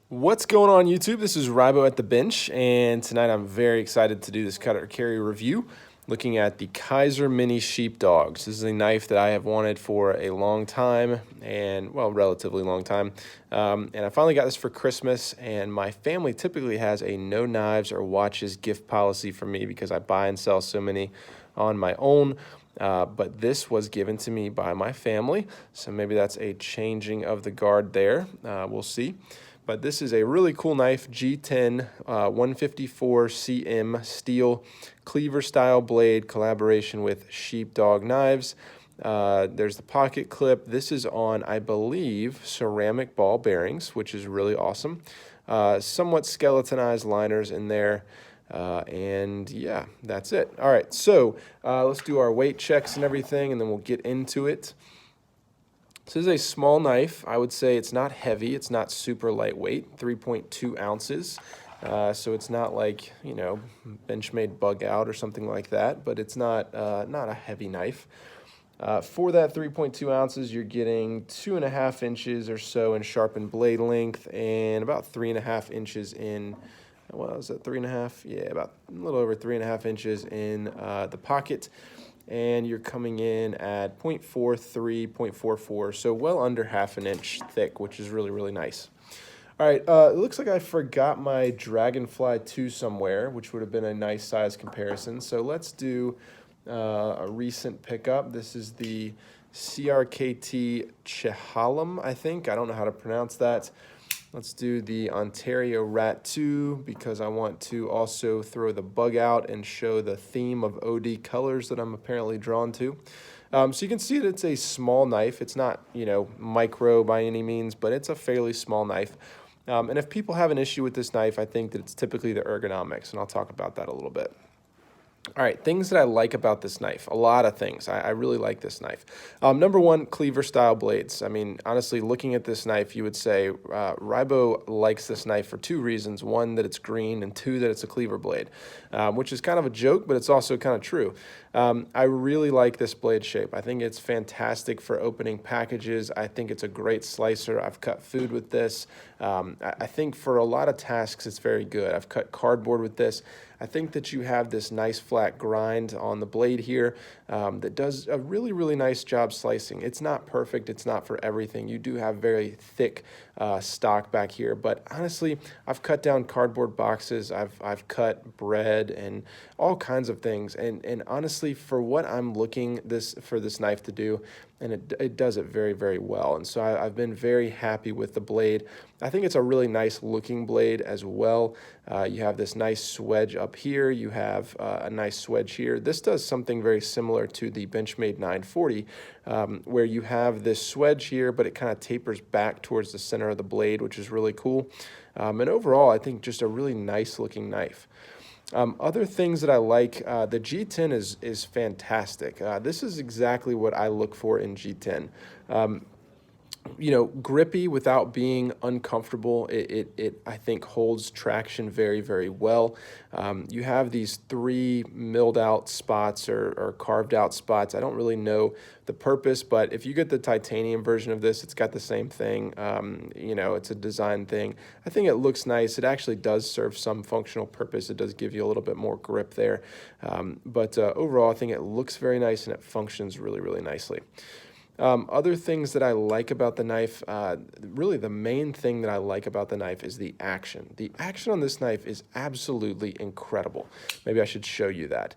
What's going on YouTube? This is Rybo at the bench, and tonight I'm very excited to do this cutter carry review looking at the Kizer Mini-Sheepdog. This is a knife that I have wanted for a long time, and well, relatively long time. And I finally got this for Christmas, and my family typically has a no knives or watches gift policy for me because I buy and sell so many on my own. But this was given to me by my family, so maybe that's a changing of the guard there. We'll see. But this is a really cool knife, G10 154 cm steel cleaver style blade collaboration with Sheepdog knives. There's the pocket clip. This is on, I believe, ceramic ball bearings, which is really awesome. Somewhat skeletonized liners in there. And yeah, that's it. All right, so let's do our weight checks and everything, and then we'll get into it. This is a small knife. I would say it's not heavy. It's not super lightweight, 3.2 ounces. So it's not like, you know, Benchmade Bug Out or something like that, but it's not a heavy knife. For that 3.2 ounces, you're getting 2.5 inches or so in sharpened blade length and about 3.5 inches in, what was that, 3.5? Yeah, about a little over 3.5 inches in the pocket. And you're coming in at 0.43, 0.44, so well under half an inch thick, which is really, really nice. All right, it looks like I forgot my Dragonfly 2 somewhere, which would have been a nice size comparison. So let's do a recent pickup. This is the CRKT Chehalem, I think. I don't know how to pronounce that. Let's do the Ontario Rat 2 because I want to also throw the bug out and show the theme of OD colors that I'm apparently drawn to. So you can see that it's a small knife. It's not, you know, micro by any means, but it's a fairly small knife. And if people have an issue with this knife, I think that it's typically the ergonomics, and I'll talk about that a little bit. All right, things that I like about this knife. A lot of things. I really like this knife. Number one, cleaver style blades. I mean, honestly, looking at this knife, you would say Rybo likes this knife for two reasons. One, that it's green, and two, that it's a cleaver blade, which is kind of a joke, but it's also kind of true. I really like this blade shape. I think it's fantastic for opening packages. I think it's a great slicer. I've cut food with this. I think for a lot of tasks, it's very good. I've cut cardboard with this. I think that you have this nice flat grind on the blade here that does a really, really nice job slicing. It's not perfect. It's not for everything. You do have very thick stock back here, but honestly, I've cut down cardboard boxes. I've cut bread and all kinds of things. And honestly, for what I'm looking for this knife to do, and it does it very, very well. And so I've been very happy with the blade. I think it's a really nice looking blade as well. You have this nice swedge up here. You have a nice swedge here. This does something very similar to the Benchmade 940, where you have this swedge here, but it kind of tapers back towards the center of the blade, which is really cool. And overall, I think just a really nice looking knife. Other things that I like, the G10 is fantastic. This is exactly what I look for in G10. You know, grippy without being uncomfortable. It I think holds traction very, very well. You have these three milled out spots or carved out spots. I don't really know the purpose, but if you get the titanium version of this, it's got the same thing. You know, it's a design thing. I think it looks nice. It actually does serve some functional purpose. It does give you a little bit more grip there. But overall, I think it looks very nice and it functions really, really nicely. Other things that I like about the knife, really the main thing that I like about the knife is the action. The action on this knife is absolutely incredible. Maybe I should show you that.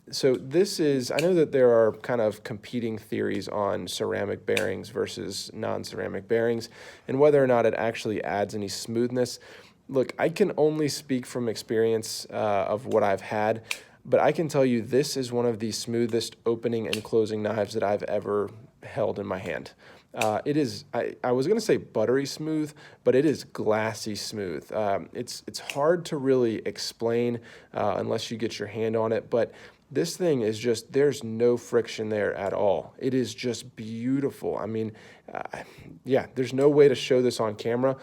So this is, I know that there are kind of competing theories on ceramic bearings versus non-ceramic bearings and whether or not it actually adds any smoothness. Look, I can only speak from experience of what I've had, but I can tell you this is one of the smoothest opening and closing knives that I've ever held in my hand. It is, I was going to say buttery smooth, but it is glassy smooth. It's hard to really explain unless you get your hand on it, but this thing is just, there's no friction there at all. It is just beautiful. I mean, yeah, there's no way to show this on camera.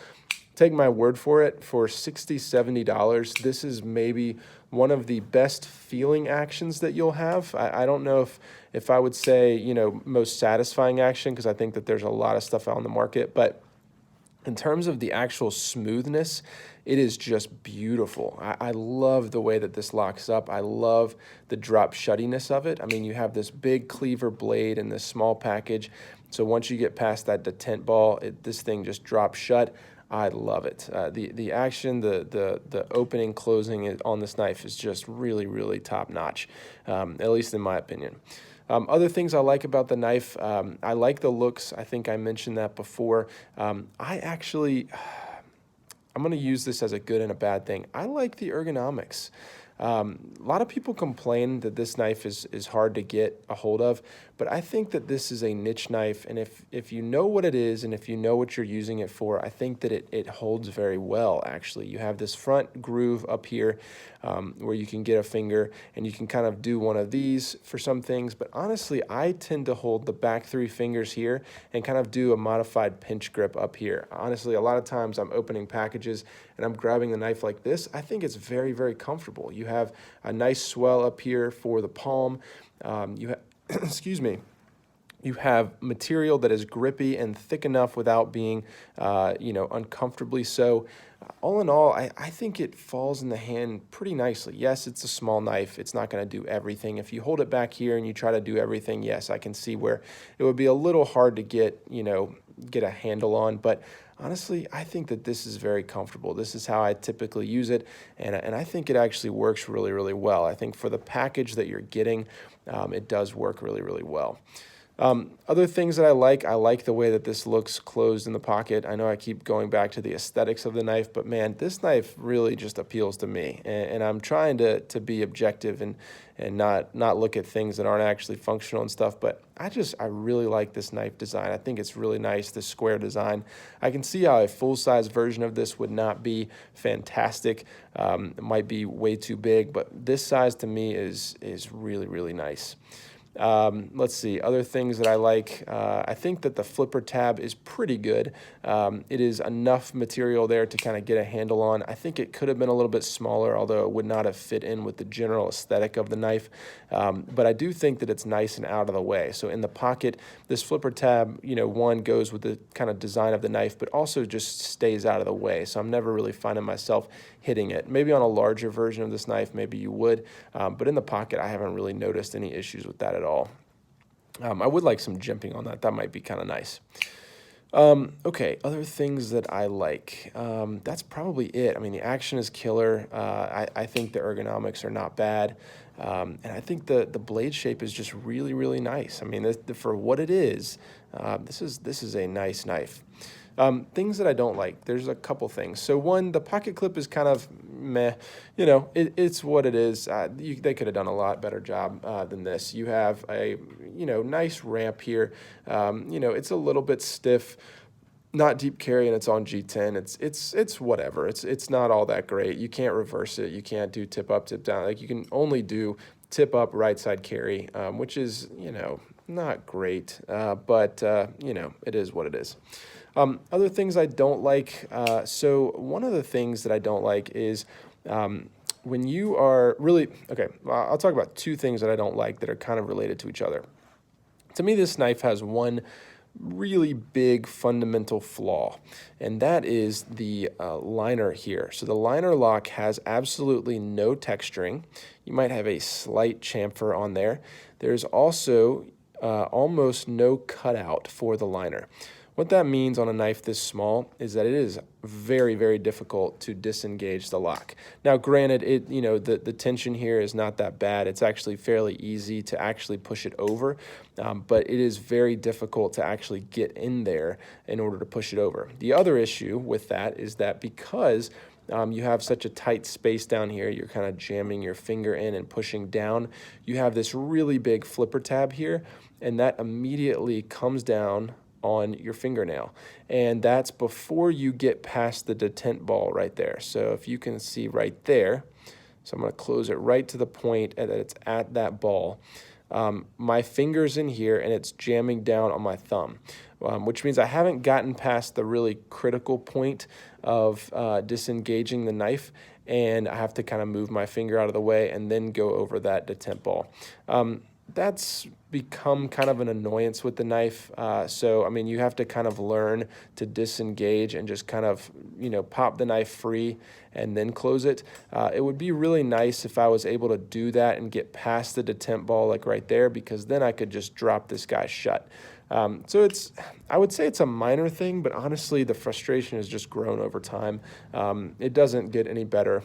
Take my word for it, for $60, $70, this is maybe one of the best feeling actions that you'll have. I don't know if I would say, you know, most satisfying action, because I think that there's a lot of stuff out on the market, but In terms of the actual smoothness, it is just beautiful. I love the way that this locks up. I love the drop shuttiness of it. I mean, you have this big cleaver blade in this small package. So once you get past that detent ball, this thing just drops shut. I love it. The action, the opening, closing on this knife is just really, really top notch, at least in my opinion. Other things I like about the knife, I like the looks. I think I mentioned that before. I'm going to use this as a good and a bad thing. I like the ergonomics. A lot of people complain that this knife is hard to get a hold of, but I think that this is a niche knife, and if you know what it is and if you know what you're using it for, I think that it holds very well, actually. You have this front groove up here where you can get a finger, and you can kind of do one of these for some things, but honestly, I tend to hold the back 3 fingers here and kind of do a modified pinch grip up here. Honestly, a lot of times I'm opening packages and I'm grabbing the knife like this. I think it's very, very comfortable. You have a nice swell up here for the palm. You have, excuse me, you have material that is grippy and thick enough without being, uncomfortably so. All in all, I think it falls in the hand pretty nicely. Yes, it's a small knife. It's not going to do everything. If you hold it back here and you try to do everything, yes, I can see where it would be a little hard to get a handle on, but honestly, I think that this is very comfortable. This is how I typically use it, and I think it actually works really, really well. I think for the package that you're getting, it does work really, really well. Other things that I like the way that this looks closed in the pocket. I know I keep going back to the aesthetics of the knife, but man, this knife really just appeals to me. And I'm trying to be objective and not look at things that aren't actually functional and stuff, but I really like this knife design. I think it's really nice, this square design. I can see how a full-size version of this would not be fantastic. It might be way too big, but this size to me is really, really nice. Let's see, other things that I like. I think that the flipper tab is pretty good. It is enough material there to kind of get a handle on. I think it could have been a little bit smaller, although it would not have fit in with the general aesthetic of the knife. But I do think that it's nice and out of the way. So in the pocket, this flipper tab, one goes with the kind of design of the knife, but also just stays out of the way. So I'm never really finding myself hitting it. Maybe on a larger version of this knife, maybe you would, but in the pocket, I haven't really noticed any issues with that at all. I would like some jimping on that. That might be kind of nice. Okay, other things that I like. That's probably it. I mean, the action is killer. I think the ergonomics are not bad. And I think the blade shape is just really, really nice. I mean, for what it is, this is a nice knife. Things that I don't like, there's a couple things. So one, the pocket clip is kind of meh, it's what it is. They could have done a lot better job than this. You have a, nice ramp here. It's a little bit stiff, not deep carry, and it's on G10. It's whatever. It's not all that great. You can't reverse it. You can't do tip up, tip down. Like, you can only do tip up, right side carry, which is, not great, but it is what it is. Other things I don't like, so one of the things that I don't like is when you are really, okay, I'll talk about 2 things that I don't like that are kind of related to each other. To me, this knife has one really big fundamental flaw, and that is the liner here. So the liner lock has absolutely no texturing. You might have a slight chamfer on there. There's also almost no cutout for the liner. What that means on a knife this small is that it is very, very difficult to disengage the lock. Now, granted, the tension here is not that bad. It's actually fairly easy to actually push it over, but it is very difficult to actually get in there in order to push it over. The other issue with that is that because you have such a tight space down here, you're kind of jamming your finger in and pushing down, you have this really big flipper tab here, and that immediately comes down on your fingernail, and that's before you get past the detent ball right there. So if you can see right there, so I'm going to close it right to the point that it's at that ball. My finger's in here and it's jamming down on my thumb, which means I haven't gotten past the really critical point of disengaging the knife, and I have to kind of move my finger out of the way and then go over that detent ball. that's become kind of an annoyance with the knife. So, I mean, you have to kind of learn to disengage and just kind of, pop the knife free and then close it. It would be really nice if I was able to do that and get past the detent ball like right there, because then I could just drop this guy shut. So I would say it's a minor thing, but honestly, the frustration has just grown over time. It doesn't get any better.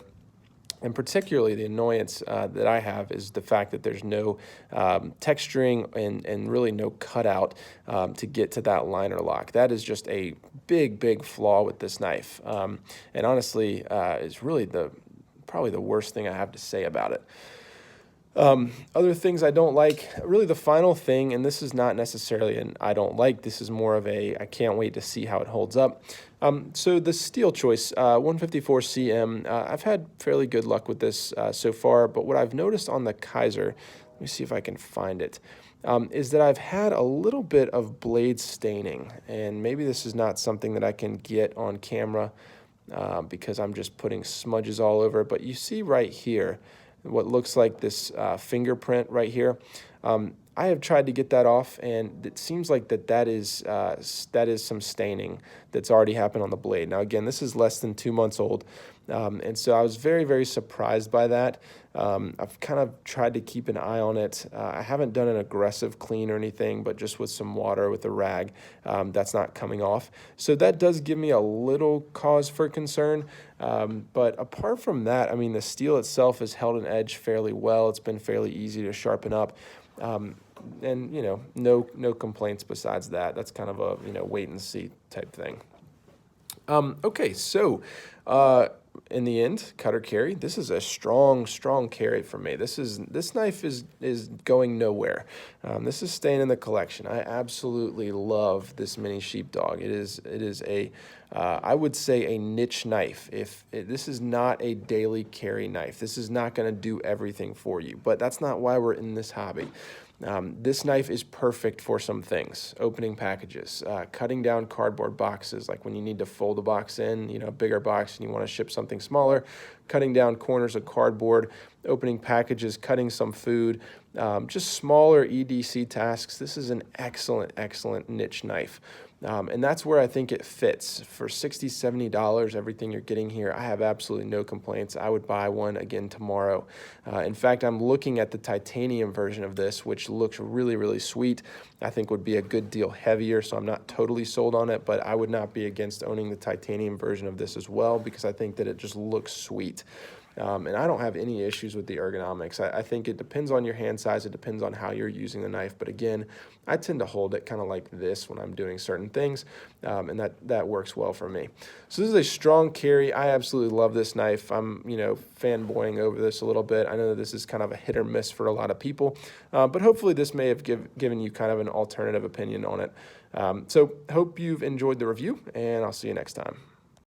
And particularly the annoyance that I have is the fact that there's no texturing and really no cutout to get to that liner lock. That is just a big flaw with this knife. And honestly, is really probably the worst thing I have to say about it. Other things I don't like, really the final thing, and this is not necessarily an I don't like, this is more of a I can't wait to see how it holds up. So the steel choice, 154 cm, I've had fairly good luck with this so far, but what I've noticed on the Kizer, let me see if I can find it, is that I've had a little bit of blade staining, and maybe this is not something that I can get on camera because I'm just putting smudges all over, but you see right here, what looks like this fingerprint right here. I have tried to get that off, and it seems like that is some staining that's already happened on the blade. Now, again, this is less than 2 months old, and so I was very surprised by that. I've kind of tried to keep an eye on it. I haven't done an aggressive clean or anything, but just with some water with a rag, that's not coming off. So that does give me a little cause for concern. But apart from that, I mean, the steel itself has held an edge fairly well. It's been fairly easy to sharpen up. And, no complaints besides that. That's kind of a, wait and see type thing. Okay, so in the end, cutter carry, this is a strong carry for me. This knife is going nowhere. This is staying in the collection. I absolutely love this Mini-Sheepdog. It is a I would say a niche knife. This is not a daily carry knife. This is not going to do everything for you, but that's not why we're in this hobby. This knife is perfect for some things: opening packages, cutting down cardboard boxes, like when you need to fold a box in, a bigger box and you want to ship something smaller, cutting down corners of cardboard, opening packages, cutting some food, just smaller EDC tasks. This is an excellent niche knife. And that's where I think it fits. For $60, $70, everything you're getting here, I have absolutely no complaints. I would buy one again tomorrow. In fact, I'm looking at the titanium version of this, which looks really sweet. I think would be a good deal heavier, so I'm not totally sold on it, but I would not be against owning the titanium version of this as well, because I think that it just looks sweet. And I don't have any issues with the ergonomics. I think it depends on your hand size. It depends on how you're using the knife. But again, I tend to hold it kind of like this when I'm doing certain things, and that works well for me. So this is a strong carry. I absolutely love this knife. I'm, fanboying over this a little bit. I know that this is kind of a hit or miss for a lot of people, but hopefully this may have given you kind of an alternative opinion on it. So hope you've enjoyed the review, and I'll see you next time.